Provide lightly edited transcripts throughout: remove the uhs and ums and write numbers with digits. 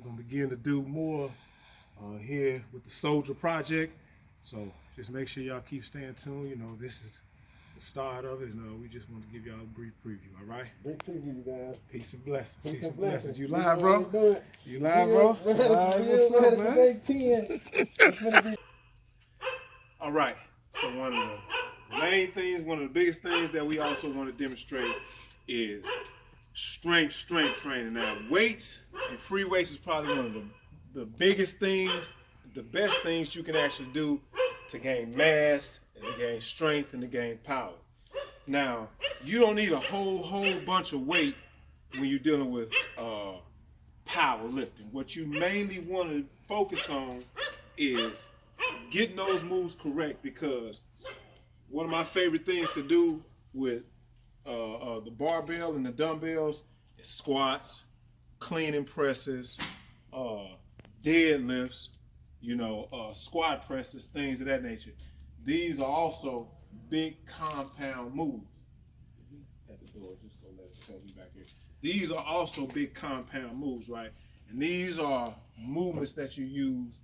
We're gonna begin to do more here with the Soljah Project. So just make sure y'all keep staying tuned. You know, this is the start of it, and we just want to give y'all a brief preview. All right? Brief preview, guys. Peace and blessings. Peace and blessings. You live, bro? You live, bro? All right, what's up, man? 10. All right. So one of the main things, one of the biggest things that we also want to demonstrate is strength training. Now, weights and free weights is probably one of the biggest things, the best things you can actually do to gain mass and to gain strength and to gain power. Now, you don't need a whole bunch of weight when you're dealing with power lifting. What you mainly want to focus on is getting those moves correct, because one of my favorite things to do with the barbell and the dumbbells is squats, clean and presses, deadlifts, squat presses, things of that nature. These are also big compound moves. At the door, just go let it tell me back here. These are also big compound moves, right? And these are movements that you use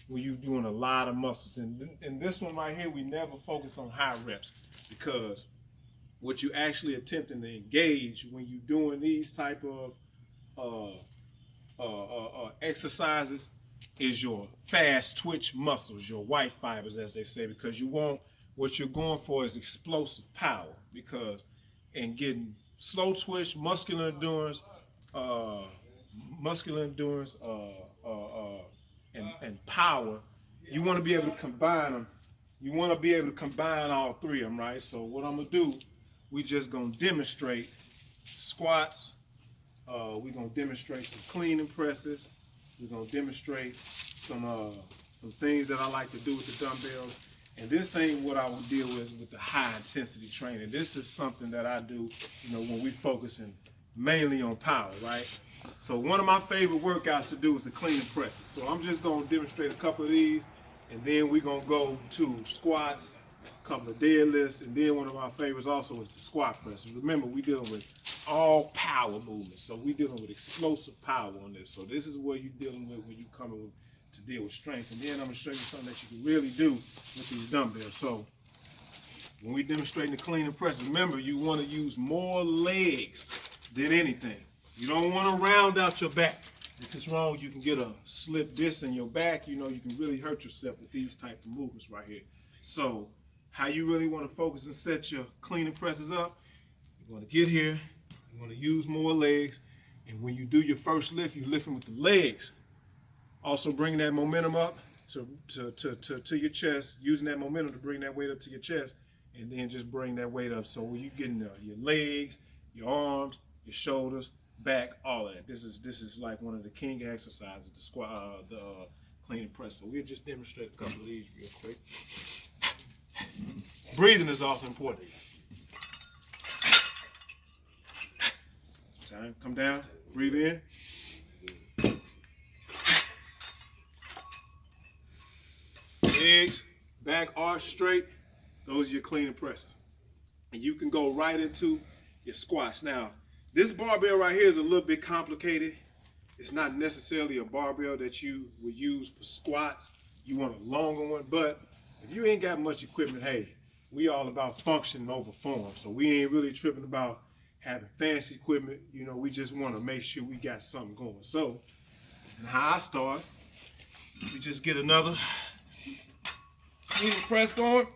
when you're doing a lot of muscles. And in this one right here, we never focus on high reps, because what you actually attempting to engage when you're doing these type of exercises is your fast twitch muscles, your white fibers, as they say, because what you're going for is explosive power. Because in getting slow twitch, muscular endurance, and power, you want to be able to combine them. You want to be able to combine all three of them, right? So what I'm gonna do, we just gonna demonstrate squats. We're gonna demonstrate some clean and presses. We're gonna demonstrate some things that I like to do with the dumbbells. And this ain't what I would deal with the high intensity training. This is something that I do, when we focusing mainly on power, right? So one of my favorite workouts to do is the clean and presses. So I'm just gonna demonstrate a couple of these, and then we're gonna go to squats, a couple of deadlifts, and then one of my favorites also is the squat press. Remember, we're dealing with all power movements, so we're dealing with explosive power on this. So this is what you're dealing with when you coming to deal with strength. And then I'm gonna show you something that you can really do with these dumbbells. So when we're demonstrating the clean and presses, remember, you want to use more legs than anything. You don't want to round out your back. This is wrong. You can get a slip disc in your back. You can really hurt yourself with these type of movements right here. So how you really want to focus and set your clean and presses up, you want to get here, you want to use more legs, and when you do your first lift, you're lifting with the legs. Also bring that momentum up to your chest, using that momentum to bring that weight up to your chest, and then just bring that weight up. So when you getting your legs, your arms, your shoulders, back, all of that. This is like one of the king exercises, the squat, the clean and press. So we'll just demonstrate a couple of these real quick. Breathing is also important. Some time, come down, breathe in. Legs, back arch straight. Those are your clean and presses. And you can go right into your squats. Now, this barbell right here is a little bit complicated. It's not necessarily a barbell that you would use for squats. You want a longer one, but if you ain't got much equipment, hey, we all about function over form. So we ain't really tripping about having fancy equipment. We just want to make sure we got something going. So, and how I start, we just get another clean and press going.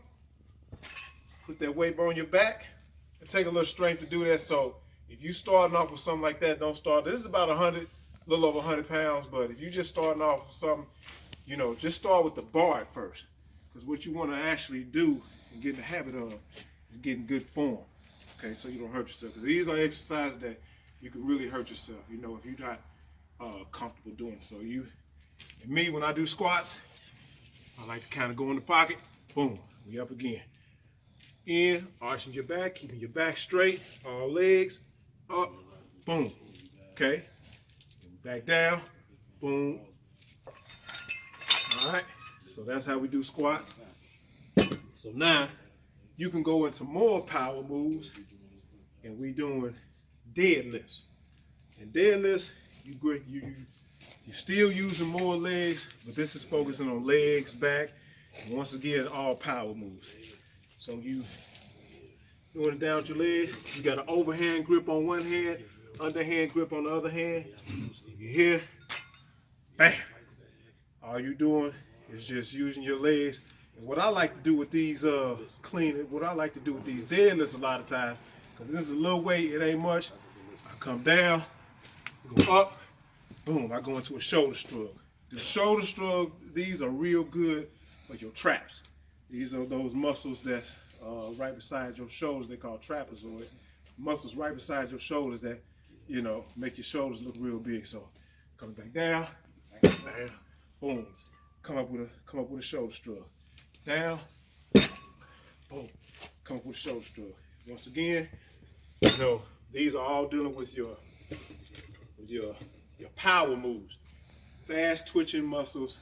Put that weight bar on your back. It take a little strength to do that. So if you starting off with something like that, don't start. This is about 100, a little over 100 pounds. But if you just starting off with something, just start with the bar at first. Because what you want to actually do and get in the habit of is getting good form. Okay, so you don't hurt yourself. Because these are exercises that you can really hurt yourself, if you're not comfortable doing. So me, when I do squats, I like to kind of go in the pocket. Boom, we up again. In, arching your back, keeping your back straight, all legs, up, boom. Okay, back down, boom. All right, so that's how we do squats. So now you can go into more power moves, and we doing deadlifts. And deadlifts, you You're still using more legs, but this is focusing on legs, back, and once again, all power moves. So you doing it down with your legs, you got an overhand grip on one hand, underhand grip on the other hand. You're here, bam. All you doing is just using your legs. And what I like to do with these what I like to do with these deadlifts a lot of times, because this is a little weight, it ain't much. I come down, go up, boom, I go into a shoulder shrug. The shoulder shrug, these are real good for your traps. These are those muscles that's right beside your shoulders. They call trapezoids. Muscles right beside your shoulders that, you know, make your shoulders look real big. So coming back down, bam, boom. Come up with a shoulder shrug. Down, boom. Come up with a shoulder shrug. Once again, you know, these are all dealing with your power moves. Fast twitching muscles,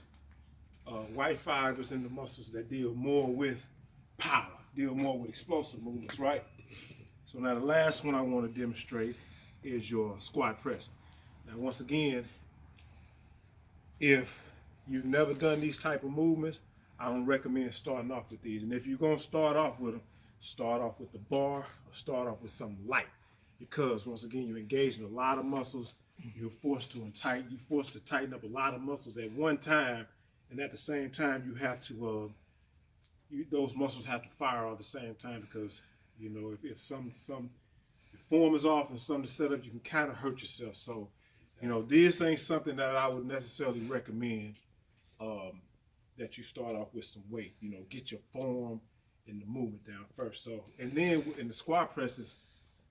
white fibers in the muscles that deal more with power, deal more with explosive movements, right? So now the last one I want to demonstrate is your squat press. Now once again, if you've never done these type of movements, I don't recommend starting off with these. And if you're gonna start off with them, start off with the bar or start off with something light. Because once again, you're engaging a lot of muscles. You're forced to tighten up a lot of muscles at one time, and at the same time, you have to those muscles have to fire all at the same time, because you know if some your form is off and something to set up, you can kind of hurt yourself. So you know, this ain't something that I would necessarily recommend that you start off with some weight. You know, get your form and the movement down first. So, and then in the squat presses,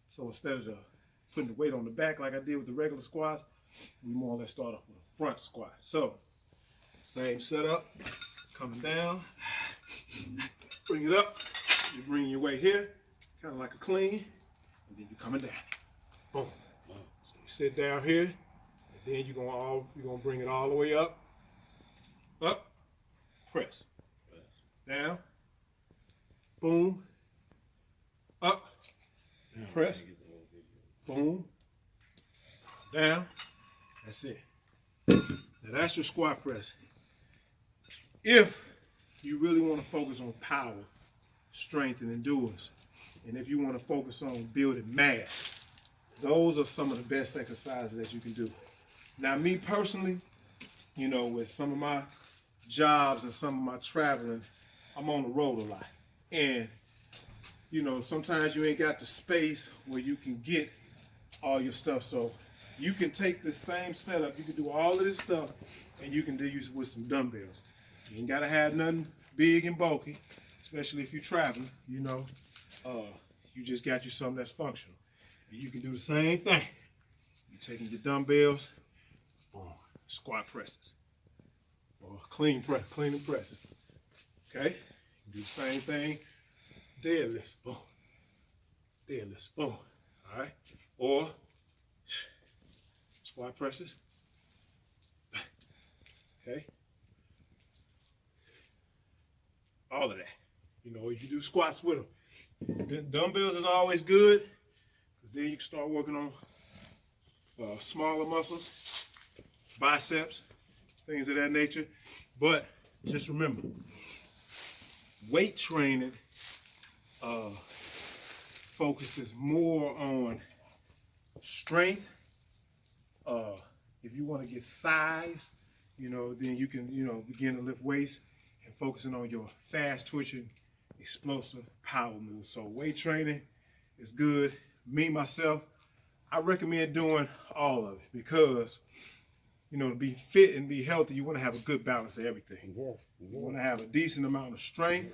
so instead of putting the weight on the back like I did with the regular squats, we more or less start off with a front squat. So, same setup, coming down, bring it up, you're bringing your weight here, kind of like a clean, and then you're coming down. Boom. So you sit down here, and then you're gonna bring it all the way up, press, down, boom, up, press, boom, down. That's it. Now that's your squat press. If you really want to focus on power, strength, and endurance, and if you want to focus on building mass, those are some of the best exercises that you can do. Now, me personally, you know, with some of my jobs and some of my traveling, I'm on the road a lot. And, you know, sometimes you ain't got the space where you can get all your stuff. So you can take this same setup, you can do all of this stuff, and you can do it with some dumbbells. You ain't gotta have nothing big and bulky, especially if you're traveling, you know. You just got you something that's functional. And you can do the same thing. You're taking your dumbbells, boom, squat presses, or clean and presses. Okay? You do the same thing, deadlifts, boom, deadlifts, boom. All right? Or squat presses. Okay? All of that. You know, you do squats with them. Dumbbells is always good, because then you can start working on smaller muscles, biceps, things of that nature. But just remember, weight training focuses more on strength. If you want to get size, you know, then you can, you know, begin to lift weights and focusing on your fast twitching, explosive power moves. So weight training is good. Me, myself, I recommend doing all of it, because, you know, to be fit and be healthy, you want to have a good balance of everything. You want to have a decent amount of strength.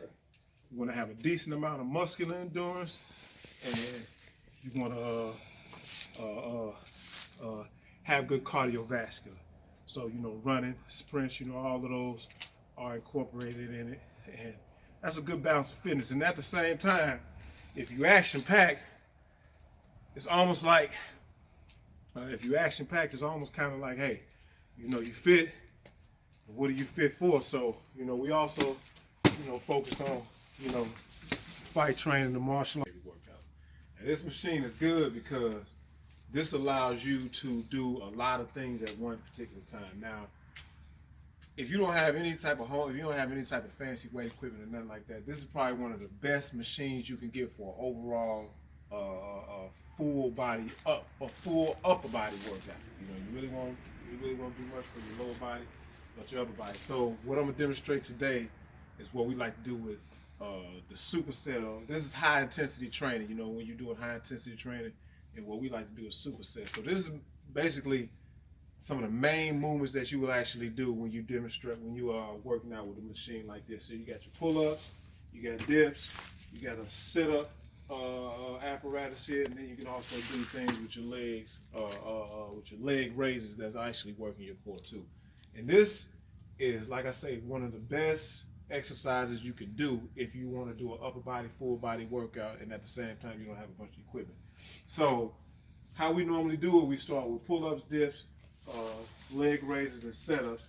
You want to have a decent amount of muscular endurance, and you want to have good cardiovascular. So, you know, running, sprints, you know, all of those are incorporated in it. And that's a good balance of fitness. And at the same time, if you action-packed, it's almost like, if you action-packed, it's almost kind of like, hey, you know, you fit, but what are you fit for? So, you know, we also, you know, focus on, you know, fight training, the martial arts workout. And this machine is good because this allows you to do a lot of things at one particular time. Now, if you don't have any type of fancy weight equipment or nothing like that, this is probably one of the best machines you can get for overall full upper body workout. You know, you really won't do much for your lower body, but your upper body. So what I'm gonna demonstrate today is what we like to do with the superset. This is high intensity training. You know, when you're doing high intensity training, and what we like to do is superset. So this is basically some of the main movements that you will actually do when you are working out with a machine like this. So you got your pull-ups, you got dips, you got a sit-up apparatus here, and then you can also do things with your legs, with your leg raises that's actually working your core too. And this is, like I say, one of the best exercises you can do if you want to do an upper body, full body workout, and at the same time you don't have a bunch of equipment. So how we normally do it, we start with pull-ups, dips, leg raises, and setups.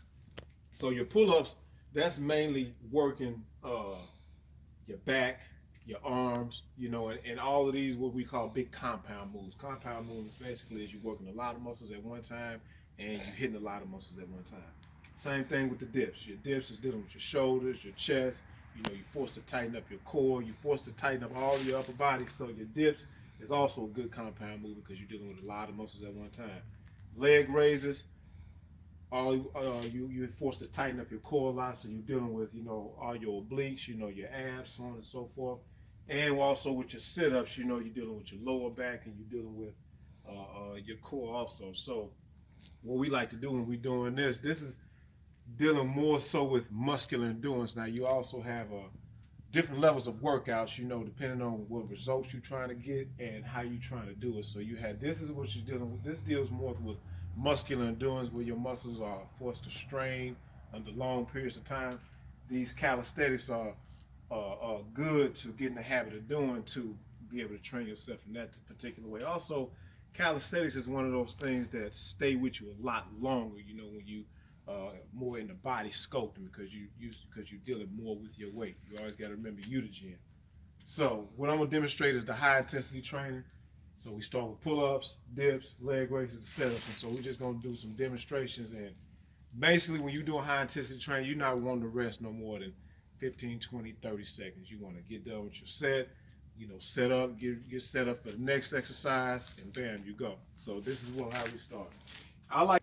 So your pull-ups, that's mainly working your back, your arms, you know, and all of these what we call big compound moves. Compound moves basically is you're working a lot of muscles at one time and you're hitting a lot of muscles at one time. Same thing with the dips. Your dips is dealing with your shoulders, your chest. You know, you're forced to tighten up your core. You're forced to tighten up all your upper body. So your dips is also a good compound move because you're dealing with a lot of muscles at one time. Leg raises, you're forced to tighten up your core a lot, so you're dealing with, you know, all your obliques, you know, your abs, so on and so forth. And also with your sit-ups, you know, you're dealing with your lower back and you're dealing with your core also. So what we like to do when we're doing this is dealing more so with muscular endurance. Now you also have different levels of workouts, you know, depending on what results you're trying to get and how you're trying to do it. So you have, this is what you're dealing with. This deals more with muscular endurance, where your muscles are forced to strain under long periods of time. These calisthenics are good to get in the habit of doing to be able to train yourself in that particular way. Also, calisthenics is one of those things that stay with you a lot longer, you know, when you more in the body sculpting, because you're dealing more with your weight. You always got to remember you the gym. So what I'm gonna demonstrate is the high intensity training. So we start with pull-ups, dips, leg raises, and setups. And so we're just gonna do some demonstrations. And basically, when you're doing high intensity training, you're not wanting to rest no more than 15, 20, 30 seconds. You want to get done with your set, you know, set up, get set up for the next exercise, and bam, you go. So this is how we start. I like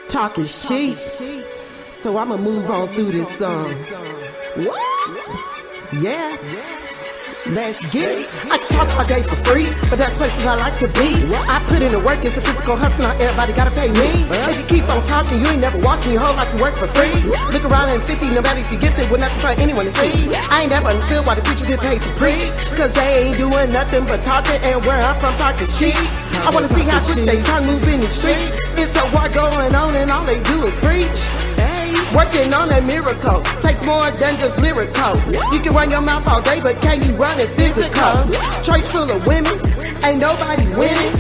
talking shit, so I'ma move on through this song. What? Yeah. Let's get it. I can talk all day for free, but that's places I like to be. I put in the work, it's a physical hustle, not everybody gotta pay me. If you keep on talking, you ain't never walking your whole life to work for free. Look around and 50, no matter if you're gifted, will not for anyone to see. I ain't never understood why the preachers get paid to preach, cause they ain't doing nothing but talking, and where I'm from talking shit. I wanna see how quick they tongue move in the streets. It's a war going on and all they do is preach. Working on a miracle takes more than just lyrical. You can run your mouth all day, but can you run it physical? Church full of women, ain't nobody winning.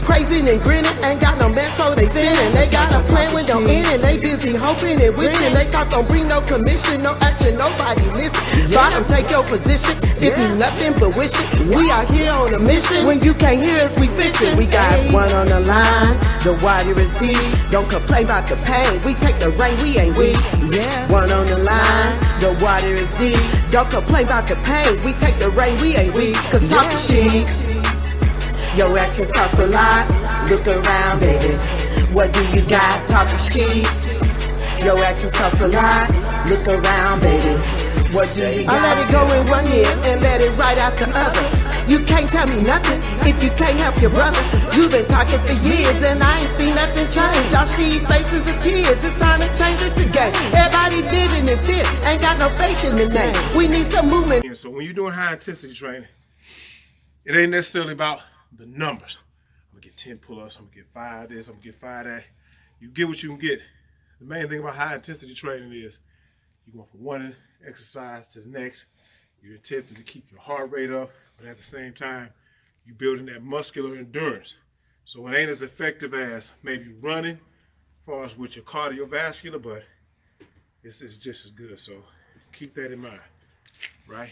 Praising and grinning, ain't got no mess, so they sinning. They got a plan with no end, and they busy hoping and wishing. They talk don't bring no commission, no action, nobody listen. Bottom, take your position, if you nothing but wishing. We are here on a mission, when you can't hear us, we fishing. We got one on the line, the water is deep. Don't complain about the pain, we take the rain, we ain't weak. One on the line, the water is deep. Don't complain about the pain, we take the rain, we ain't weak. Cause talking shit, your actions cost a lot. Look around, baby, what do you got? Talking shit, your actions cost a lot. Look around, baby, what do you got? I let it go in one ear and let it right out the other. You can't tell me nothing if you can't help your brother. You've been talking for years and I ain't seen nothing change. Y'all see faces of tears, it's time to change it again. Everybody living in fear, ain't got no faith in the name. We need some movement. So when you're doing high intensity training, it ain't necessarily about the numbers. I'm gonna get 10 pull-ups, I'm gonna get 5 of this, I'm gonna get 5 of that. You get what you can get. The main thing about high intensity training is you're going from one exercise to the next. You're attempting to keep your heart rate up, but at the same time, you're building that muscular endurance. So it ain't as effective as maybe running, as far as with your cardiovascular, but it's just as good. So keep that in mind, right?